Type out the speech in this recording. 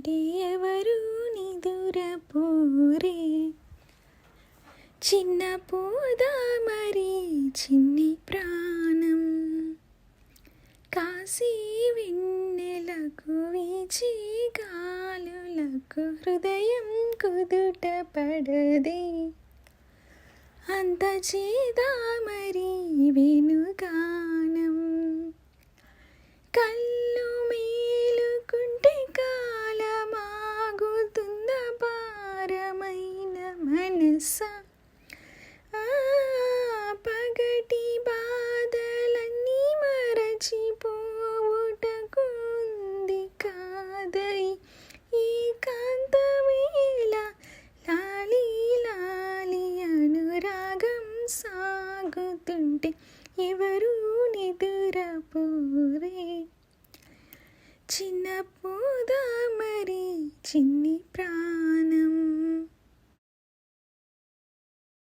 పోతుంటే ఎవరు నిదురపోరే. చిన్న పోదా మరి చిన్ని ప్రాణం, కాశీ వెన్నెలకు వీచి గాలులకు హృదయం కుదుట పడదే. అంత చేదా మరి వెనుగానం, కళ్ళు మేలుకుంటే కాలమాగుతుంద భారమైన మనసా. పగటి బాధలన్నీ మరచిపోవుటకుంది కాదై ఏకాంతవేళ. లాలి లాలి అనురాగం సాగుతుంటే ఎవరు నిదురపోరే. చిన్న పోదా మరి చిన్ని